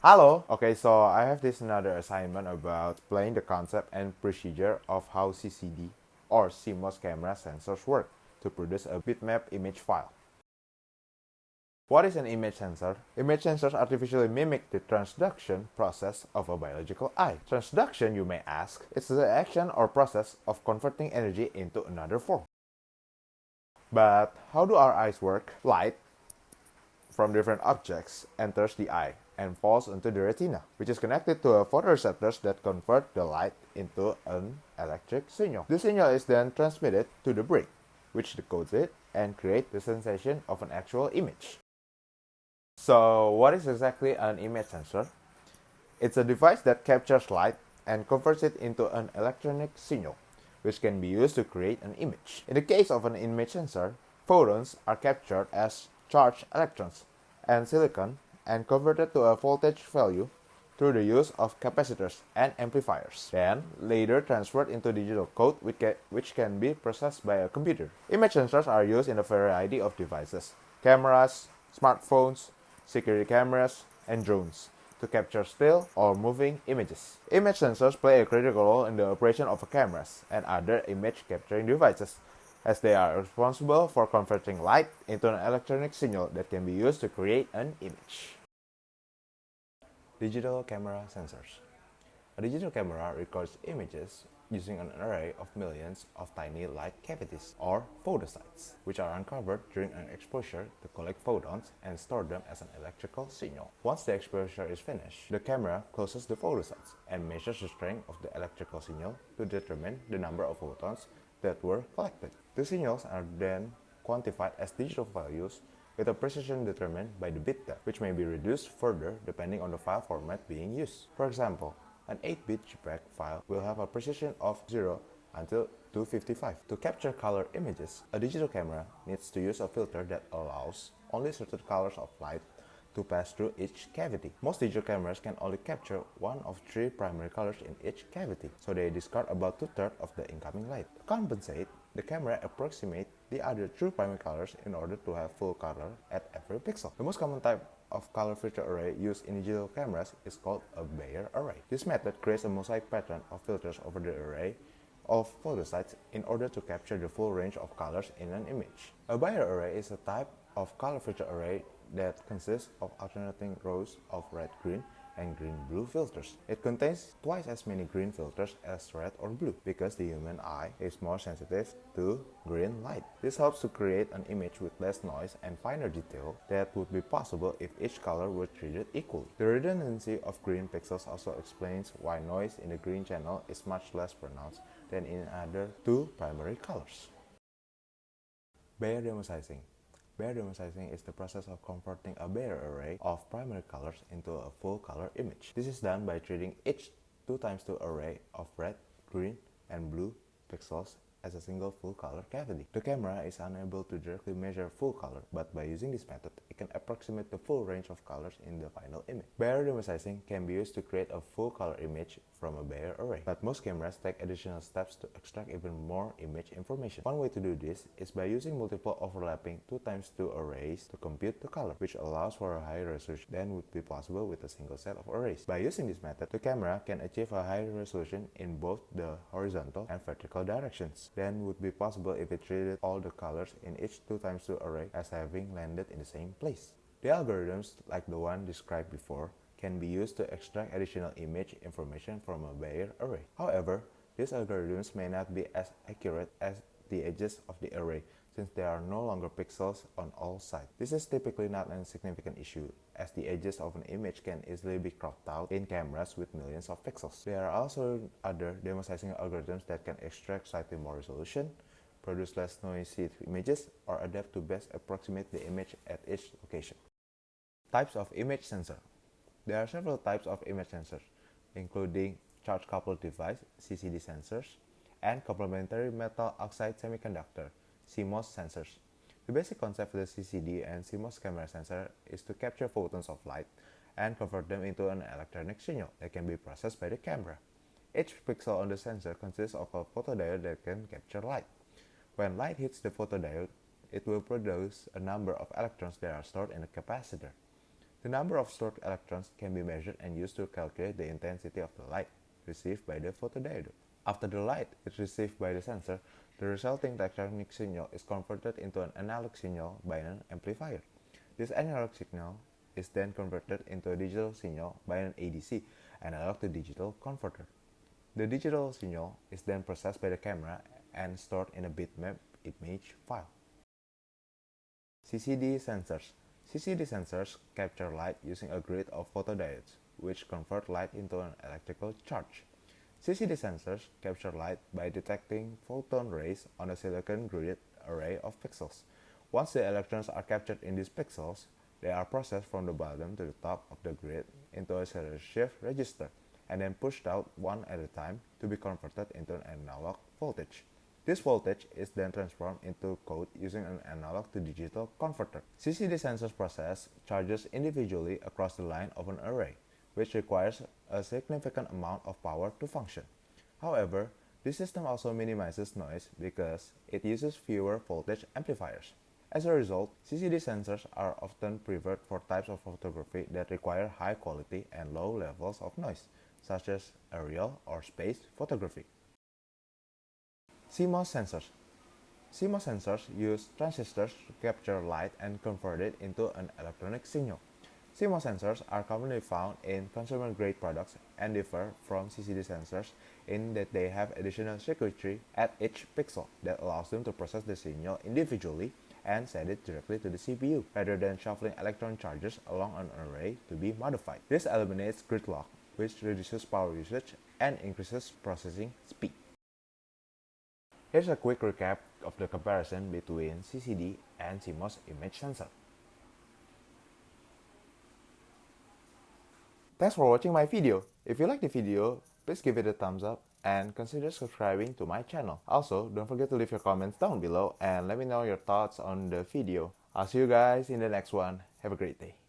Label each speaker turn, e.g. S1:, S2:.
S1: Hello! Okay, so I have this another assignment about explaining the concept and procedure of how CCD or CMOS camera sensors work to produce a bitmap image file. What is an image sensor? Image sensors artificially mimic the transduction process of a biological eye. Transduction, you may ask, is the action or process of converting energy into another form. But how do our eyes work? Light from different objects enters the eye and falls into the retina, which is connected to a photoreceptors that convert the light into an electric signal. This signal is then transmitted to the brain, which decodes it and creates the sensation of an actual image. So, what is exactly an image sensor? It's a device that captures light and converts it into an electronic signal, which can be used to create an image. In the case of an image sensor, photons are captured as charged electrons and silicon and converted to a voltage value through the use of capacitors and amplifiers, then later transferred into digital code which can be processed by a computer. Image sensors are used in a variety of devices: cameras, smartphones, security cameras, and drones to capture still or moving images. Image sensors play a critical role in the operation of cameras and other image capturing devices, as they are responsible for converting light into an electronic signal that can be used to create an image. Digital camera sensors. A digital camera records images using an array of millions of tiny light cavities, or photosites, which are uncovered during an exposure to collect photons and store them as an electrical signal. Once the exposure is finished, the camera closes the photosites and measures the strength of the electrical signal to determine the number of photons that were collected. The signals are then quantified as digital values with a precision determined by the bit depth, which may be reduced further depending on the file format being used. For example, an 8-bit JPEG file will have a precision of 0 until 255. To capture color images, a digital camera needs to use a filter that allows only certain colors of light to pass through each cavity. Most digital cameras can only capture one of 3 primary colors in each cavity, so they discard about 2/3 of the incoming light. To compensate, the camera approximates the other 2 primary colors in order to have full color at every pixel. The most common type of color filter array used in digital cameras is called a Bayer array. This method creates a mosaic pattern of filters over the array of photosites in order to capture the full range of colors in an image. A Bayer array is a type of color filter array that consists of alternating rows of red-green and green-blue filters. It contains twice as many green filters as red or blue because the human eye is more sensitive to green light. This helps to create an image with less noise and finer detail that would be possible if each color were treated equally. The redundancy of green pixels also explains why noise in the green channel is much less pronounced than in other 2 primary colors. Bayer demosizing. Bayer demosizing is the process of converting a Bayer array of primary colors into a full color image. This is done by treating each 2x2 array of red, green, and blue pixels as a single full color cavity. The camera is unable to directly measure full color, but by using this method, it can approximate the full range of colors in the final image. Bayer demosizing can be used to create a full color image from a Bayer array, but most cameras take additional steps to extract even more image information. One way to do this is by using multiple overlapping 2x2 arrays to compute the color, which allows for a higher resolution than would be possible with a single set of arrays. By using this method, the camera can achieve a higher resolution in both the horizontal and vertical directions than would be possible if it treated all the colors in each 2x2 array as having landed in the same place. The algorithms, like the one described before, can be used to extract additional image information from a Bayer array. However, these algorithms may not be as accurate as the edges of the array, since there are no longer pixels on all sides. This is typically not a significant issue, as the edges of an image can easily be cropped out in cameras with millions of pixels. There are also other demosizing algorithms that can extract slightly more resolution, produce less noisy images, or adapt to best approximate the image at each location. Types of image sensor. There are several types of image sensors, including charge-coupled device (CCD) sensors and complementary metal oxide semiconductor (CMOS) sensors. The basic concept of the CCD and CMOS camera sensor is to capture photons of light and convert them into an electronic signal that can be processed by the camera. Each pixel on the sensor consists of a photodiode that can capture light. When light hits the photodiode, it will produce a number of electrons that are stored in a capacitor. The number of stored electrons can be measured and used to calculate the intensity of the light received by the photodiode. After the light is received by the sensor, the resulting electronic signal is converted into an analog signal by an amplifier. This analog signal is then converted into a digital signal by an ADC, analog to digital converter. The digital signal is then processed by the camera and stored in a bitmap image file. CCD sensors. CCD sensors capture light using a grid of photodiodes, which convert light into an electrical charge. CCD sensors capture light by detecting photon rays on a silicon grid array of pixels. Once the electrons are captured in these pixels, they are processed from the bottom to the top of the grid into a shift register and then pushed out one at a time to be converted into an analog voltage. This voltage is then transformed into code using an analog to digital converter. CCD sensors process charges individually across the line of an array, which requires a significant amount of power to function. However, this system also minimizes noise because it uses fewer voltage amplifiers. As a result, CCD sensors are often preferred for types of photography that require high quality and low levels of noise, such as aerial or space photography. CMOS sensors. CMOS sensors use transistors to capture light and convert it into an electronic signal. CMOS sensors are commonly found in consumer-grade products and differ from CCD sensors in that they have additional circuitry at each pixel that allows them to process the signal individually and send it directly to the CPU, rather than shuffling electron charges along an array to be modified. This eliminates gridlock, which reduces power usage and increases processing speed. Here's a quick recap of the comparison between CCD and CMOS image sensor. Thanks for watching my video. If you like the video, please give it a thumbs up and consider subscribing to my channel. Also, don't forget to leave your comments down below and let me know your thoughts on the video. I'll see you guys in the next one. Have a great day.